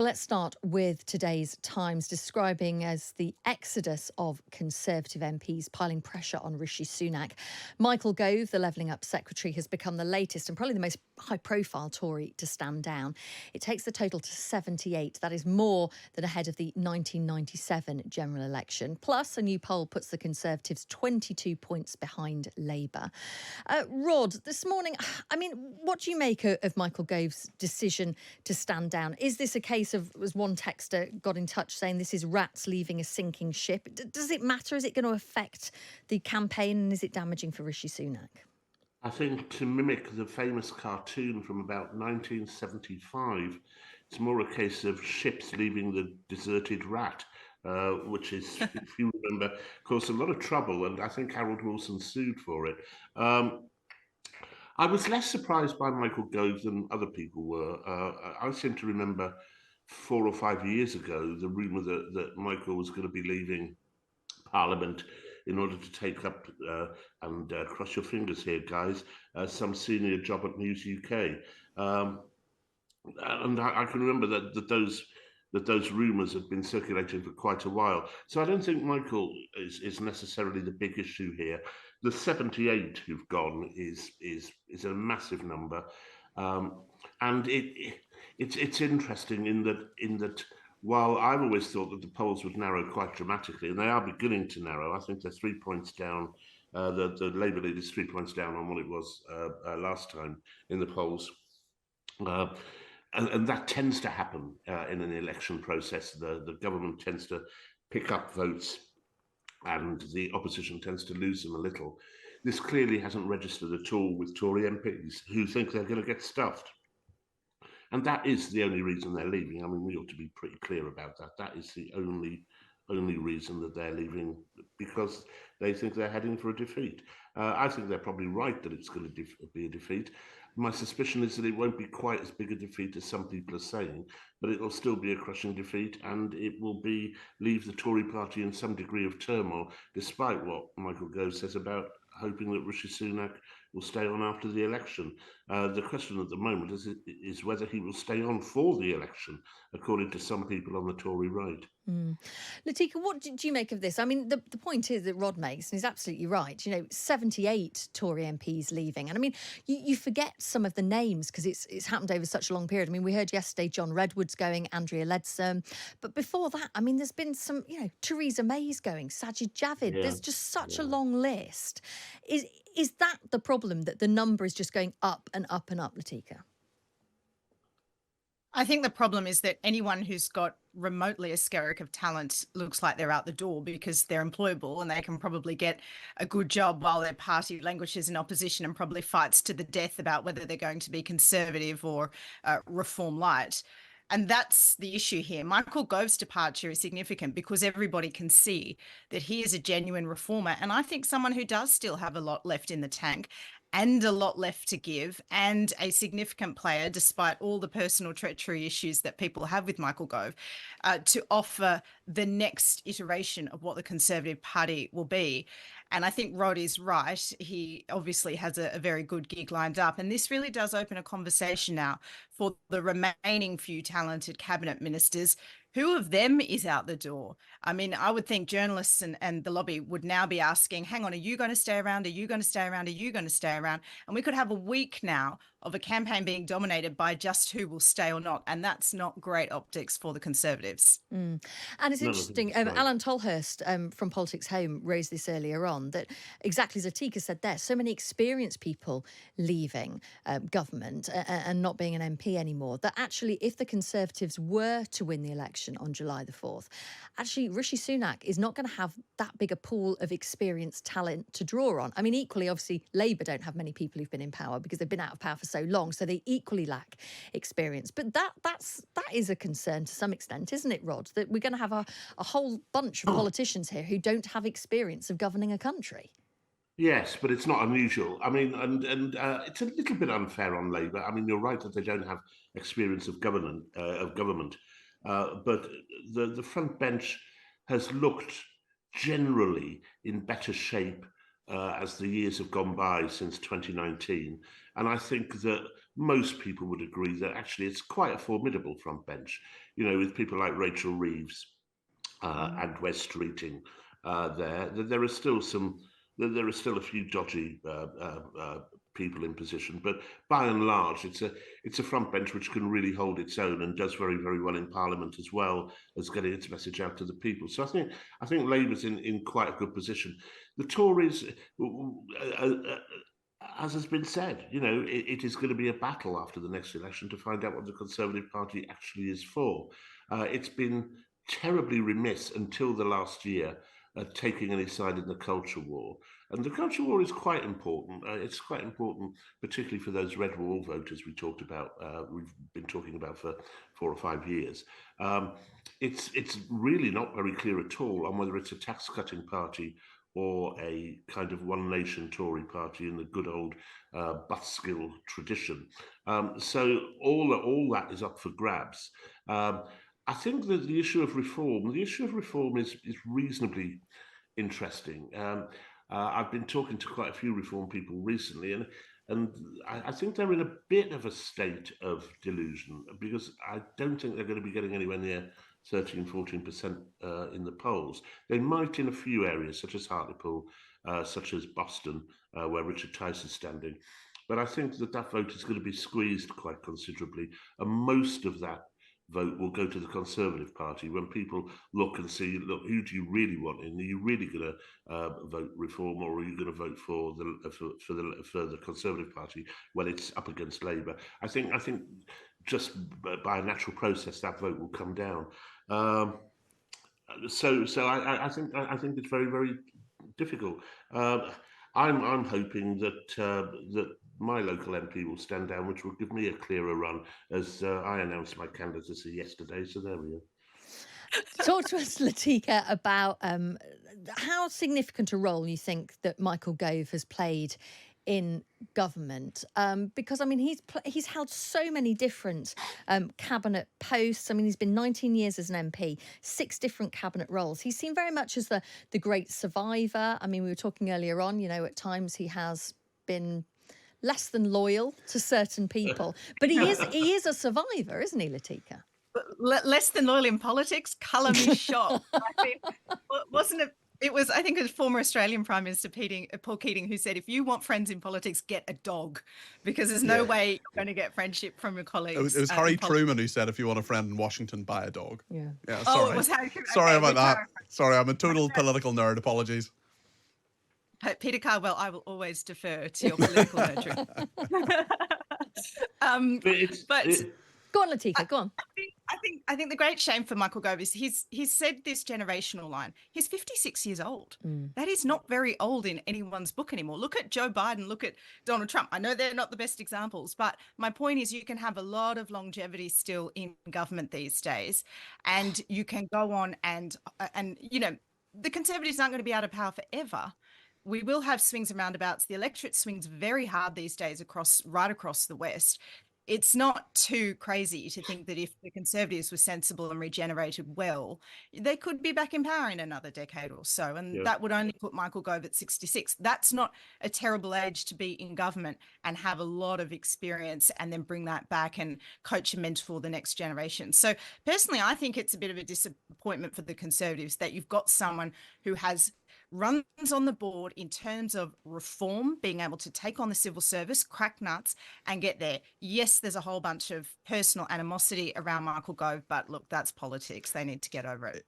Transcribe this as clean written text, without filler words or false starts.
let's start with today's Times, describing as the exodus of Conservative MPs piling pressure on Rishi Sunak. Michael Gove, the Levelling Up Secretary, has become the latest and probably the most high-profile Tory to stand down. It takes the total to 78. That is more than ahead of the 1997 general election. Plus, a new poll puts the Conservatives 22 points behind Labour. Rod, this morning, what do you make of Michael Gove's decision to stand down? Is this a case of, as one texter got in touch saying, this is rats leaving a sinking ship? Does it matter? Is it going to affect the campaign, and is it damaging for Rishi Sunak? I think, to mimic the famous cartoon from about 1975, it's more a case of ships leaving the deserted rat, which is, if you remember, caused a lot of trouble, and I think Harold Wilson sued for it. I was less surprised by Michael Gove than other people were. I seem to remember 4 or 5 years ago the rumour that Michael was going to be leaving Parliament in order to take up, and cross your fingers here, guys, some senior job at News UK. And I can remember that those rumours had been circulating for quite a while. So I don't think Michael is necessarily the big issue here. The 78 who've gone is a massive number, and it's interesting in that while I've always thought that the polls would narrow quite dramatically, and they are beginning to narrow. I think they're 3 points down. The Labour lead is 3 points down on what it was last time in the polls. And that tends to happen in an election process. The government tends to pick up votes and the opposition tends to lose them a little. This clearly hasn't registered at all with Tory MPs who think they're going to get stuffed. And that is the only reason they're leaving. I mean, we ought to be pretty clear about that. That is the only reason that they're leaving, because they think they're heading for a defeat. I think they're probably right that it's going to be a defeat. My suspicion is that it won't be quite as big a defeat as some people are saying, but it will still be a crushing defeat, and it will leave the Tory party in some degree of turmoil, despite what Michael Gove says about hoping that Rishi Sunak will stay on after the election. The question at the moment is whether he will stay on for the election, according to some people on the Tory right. Latika, what do you make of this? I mean, the point is that Rod makes, and he's absolutely right, 78 Tory MPs leaving. And I mean, you forget some of the names because it's happened over such a long period. I mean, we heard yesterday John Redwood's going, Andrea Leadsom. But before that, I mean, there's been some, Theresa May's going, Sajid Javid. Yeah. There's just such a long list. Is that the problem, that the number is just going up and up and up, Latika? I think the problem is that anyone who's got remotely a skerrick of talent looks like they're out the door because they're employable and they can probably get a good job while their party languishes in opposition and probably fights to the death about whether they're going to be Conservative or Reform Light. And that's the issue here. Michael Gove's departure is significant because everybody can see that he is a genuine reformer. And I think someone who does still have a lot left in the tank and a lot left to give, and a significant player, despite all the personal treachery issues that people have with Michael Gove, to offer the next iteration of what the Conservative Party will be. And I think Rod is right. He obviously has a very good gig lined up. And this really does open a conversation now for the remaining few talented cabinet ministers. Who of them is out the door? I mean, I would think journalists and the lobby would now be asking, hang on, are you going to stay around? Are you going to stay around? Are you going to stay around? And we could have a week now of a campaign being dominated by just who will stay or not. And that's not great optics for the Conservatives. And it's interesting, Alan Tolhurst from Politics Home raised this earlier on, that exactly as Latika said there, so many experienced people leaving government and not being an MP anymore, that actually if the Conservatives were to win the election on July the 4th, actually Rishi Sunak is not going to have that big a pool of experienced talent to draw on. I mean, equally, obviously, Labour don't have many people who've been in power because they've been out of power for so long, so they equally lack experience. But that is a concern to some extent, isn't it, Rod? That we're going to have a whole bunch of politicians here who don't have experience of governing a country. Yes, but it's not unusual. I mean, and it's a little bit unfair on Labour. I mean, you're right that they don't have experience of government, but the front bench has looked generally in better shape as the years have gone by since 2019. And I think that most people would agree that actually it's quite a formidable front bench, with people like Rachel Reeves and Wes Streeting there. There are still a few dodgy people in position, but by and large, it's a front bench which can really hold its own and does very, very well in Parliament, as well as getting its message out to the people. So I think Labour's in quite a good position. The Tories, as has been said, it is going to be a battle after the next election to find out what the Conservative Party actually is for. It's been terribly remiss until the last year taking any side in the culture war. And the culture war is quite important. It's quite important, particularly for those red wall voters we've been talking about for 4 or 5 years. It's really not very clear at all on whether it's a tax-cutting party or a kind of one nation Tory party in the good old Buskill tradition. So all that is up for grabs. I think that the issue of reform is reasonably interesting. I've been talking to quite a few reform people recently, and I think they're in a bit of a state of delusion, because I don't think they're going to be getting anywhere near 13-14% in the polls. They might in a few areas, such as Hartlepool, such as Boston, where Richard Tice is standing. But I think that vote is going to be squeezed quite considerably, and most of that vote will go to the Conservative Party when people look and see, look, who do you really want in? Are you really going to vote Reform, or are you going to vote for the Conservative Party when it's up against Labour? I think just by a natural process that vote will come down. So I think it's very, very difficult. I'm hoping that my local MP will stand down, which will give me a clearer run, as I announced my candidacy yesterday. So there we are. Talk to us, Latika, about how significant a role you think that Michael Gove has played in government, because I mean he's held so many different cabinet posts. I mean, he's been 19 years as an MP, 6 different cabinet roles. He's seen very much as the great survivor. I mean, we were talking earlier on, at times he has been less than loyal to certain people, but he is a survivor, isn't he, Latika? Less than loyal in politics, colour me shocked. I mean, wasn't it? It was, I think, it was former Australian Prime Minister Paul Keating who said, if you want friends in politics, get a dog, because there's no way you're going to get friendship from your colleagues. It was Harry Truman who said, if you want a friend in Washington, buy a dog. Yeah. Sorry. Oh, it was Harry Truman. Sorry about that. Sorry, I'm a total political nerd. Apologies. Peter Cardwell, I will always defer to your political nurturing. Go on, Latika, go on. I think the great shame for Michael Gove is he's said this generational line. He's 56 years old. That is not very old in anyone's book anymore. Look at Joe Biden, look at Donald Trump. I know they're not the best examples, but my point is you can have a lot of longevity still in government these days, and you can go on and the Conservatives aren't going to be out of power forever. We will have swings and roundabouts. The electorate swings very hard these days right across the West. It's not too crazy to think that if the Conservatives were sensible and regenerated well, they could be back in power in another decade or so. And that would only put Michael Gove at 66. That's not a terrible age to be in government and have a lot of experience and then bring that back and coach and mentor the next generation. So personally, I think it's a bit of a disappointment for the Conservatives that you've got someone who runs on the board in terms of reform, being able to take on the civil service, crack nuts and get there. Yes, there's a whole bunch of personal animosity around Michael Gove, but look, that's politics. They need to get over it.